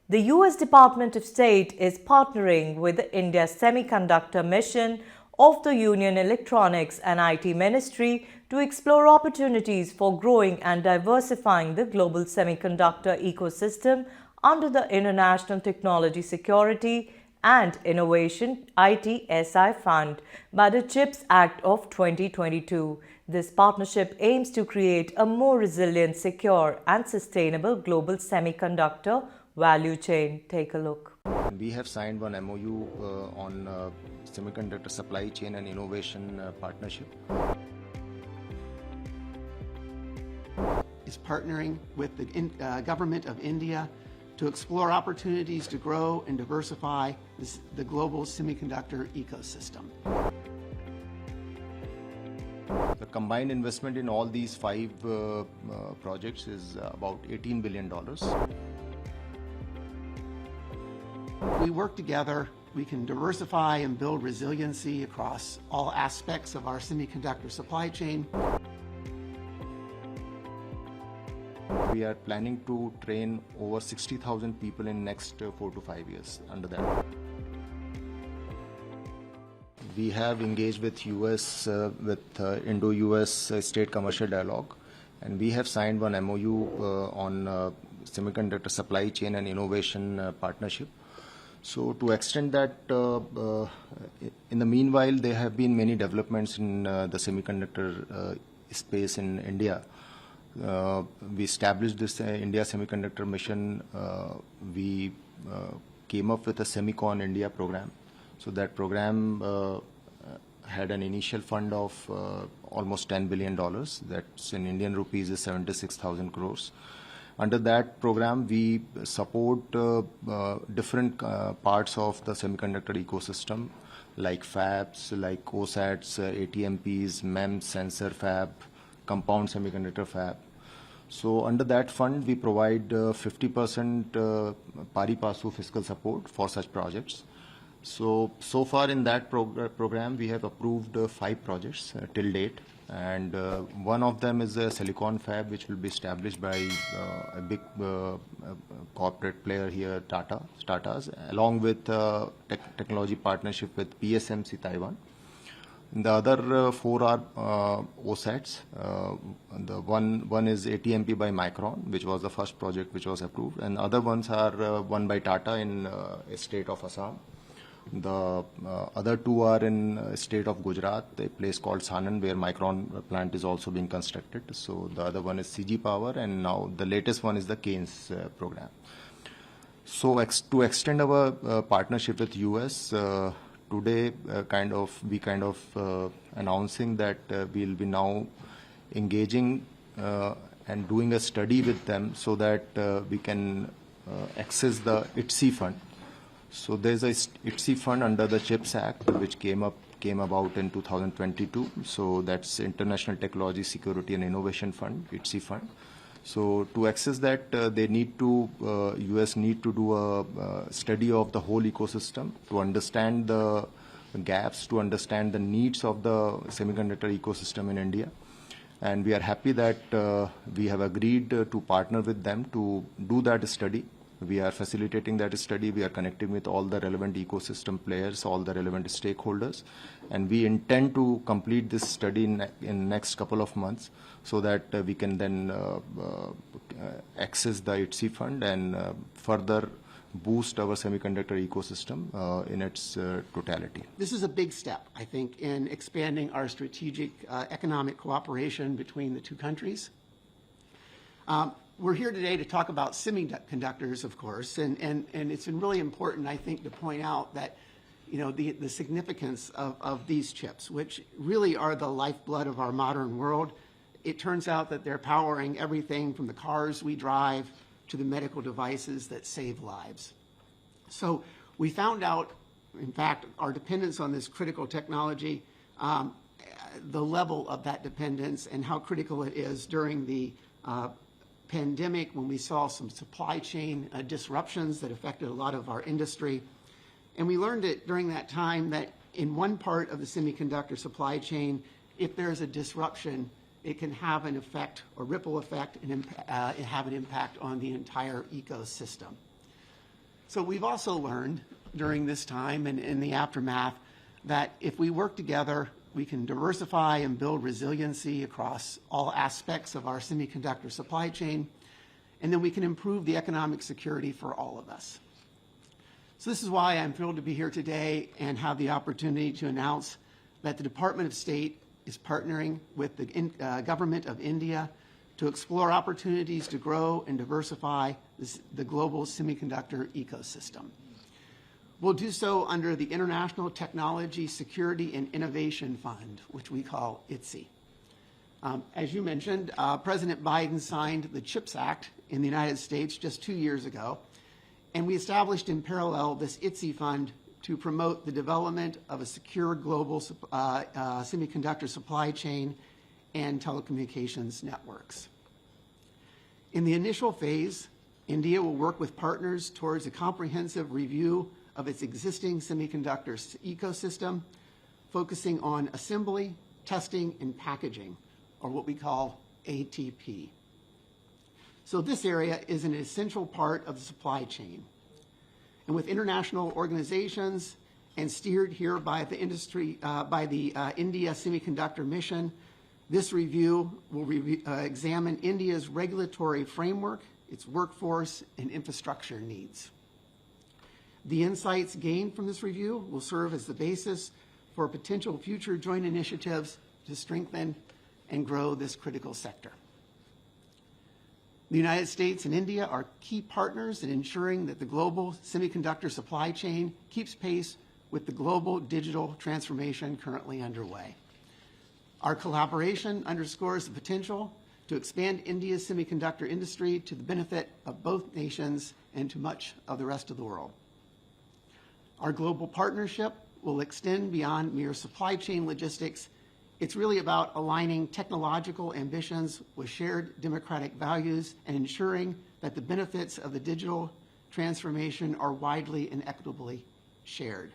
The US Department of State is partnering with the India Semiconductor Mission of the Union Electronics and IT Ministry to explore opportunities for growing and diversifying the global semiconductor ecosystem under the International Technology Security and Innovation ITSI Fund by the CHIPS Act of 2022. This partnership aims to create a more resilient, secure and sustainable global semiconductor value chain. Take a look. We have signed one MOU on semiconductor supply chain and innovation partnership. Is partnering with the government of India to explore opportunities to grow and diversify the global semiconductor ecosystem. The combined investment in all these 5 projects is about $18 billion. We work together, we can diversify and build resiliency across all aspects of our semiconductor supply chain. We are planning to train over 60,000 people in next 4 to 5 years under that. We have engaged with US, with Indo-US State Commercial Dialogue, and we have signed one MOU on semiconductor supply chain and innovation partnership. So to extend that, in the meanwhile, there have been many developments in the semiconductor space in India. We established this India Semiconductor Mission. We came up with a Semicon India program. So that program had an initial fund of almost $10 billion. That's in Indian rupees is 76,000 crores. Under that program, we support different parts of the semiconductor ecosystem, like fabs, like OSATs, ATMPs, MEMS, sensor fab, compound semiconductor fab. So under that fund, we provide 50% pari passu fiscal support for such projects. So far in that program, we have approved 5 projects till date. And one of them is a silicon fab, which will be established by a big corporate player here, Tata's, along with technology partnership with PSMC Taiwan. The other 4 are OSATs. The one is ATMP by Micron, which was the first project which was approved, and other ones are one by Tata in state of Assam. The other 2 are in state of Gujarat, a place called Sanand, where Micron plant is also being constructed. So the other one is CG Power, and now the latest one is the Keynes program. So to extend our partnership with US, today we announcing that we'll be now engaging and doing a study with them so that we can access the ITSI fund. So there's a ITSI fund under the CHIPS Act, which came about in 2022. So that's International Technology Security and Innovation Fund, ITSI fund. So to access that, US need to do a study of the whole ecosystem to understand the gaps, to understand the needs of the semiconductor ecosystem in India. And we are happy that we have agreed to partner with them to do that study. We are facilitating that study. We are connecting with all the relevant ecosystem players, all the relevant stakeholders, and we intend to complete this study in next couple of months so that we can then access the ITSI fund and further boost our semiconductor ecosystem in its totality. This is a big step, I think, in expanding our strategic economic cooperation between the 2 countries. We're here today to talk about semiconductors, of course, and it's been really important, I think, to point out that, you know, the significance of these chips, which really are the lifeblood of our modern world. It turns out that they're powering everything from the cars we drive to the medical devices that save lives. So we found out, in fact, our dependence on this critical technology, the level of that dependence and how critical it is during the pandemic, when we saw some supply chain disruptions that affected a lot of our industry. And we learned it during that time that in one part of the semiconductor supply chain, if there's a disruption, it can have an effect, or ripple effect, and have an impact on the entire ecosystem. So we've also learned during this time and in the aftermath that if we work together, we can diversify and build resiliency across all aspects of our semiconductor supply chain, and then we can improve the economic security for all of us. So this is why I'm thrilled to be here today and have the opportunity to announce that the Department of State is partnering with the government of India to explore opportunities to grow and diversify the global semiconductor ecosystem. We'll do so under the International Technology Security and Innovation Fund, which we call ITSE. As you mentioned, President Biden signed the CHIPS Act in the United States just 2 years ago, and we established in parallel this ITSE fund to promote the development of a secure global semiconductor supply chain and telecommunications networks. In the initial phase, India will work with partners towards a comprehensive review of its existing semiconductor ecosystem, focusing on assembly, testing, and packaging, or what we call ATP. So this area is an essential part of the supply chain. And with international organizations and steered here by the India Semiconductor Mission, this review will examine India's regulatory framework, its workforce, and infrastructure needs. The insights gained from this review will serve as the basis for potential future joint initiatives to strengthen and grow this critical sector. The United States and India are key partners in ensuring that the global semiconductor supply chain keeps pace with the global digital transformation currently underway. Our collaboration underscores the potential to expand India's semiconductor industry to the benefit of both nations and to much of the rest of the world. Our global partnership will extend beyond mere supply chain logistics. It's really about aligning technological ambitions with shared democratic values and ensuring that the benefits of the digital transformation are widely and equitably shared.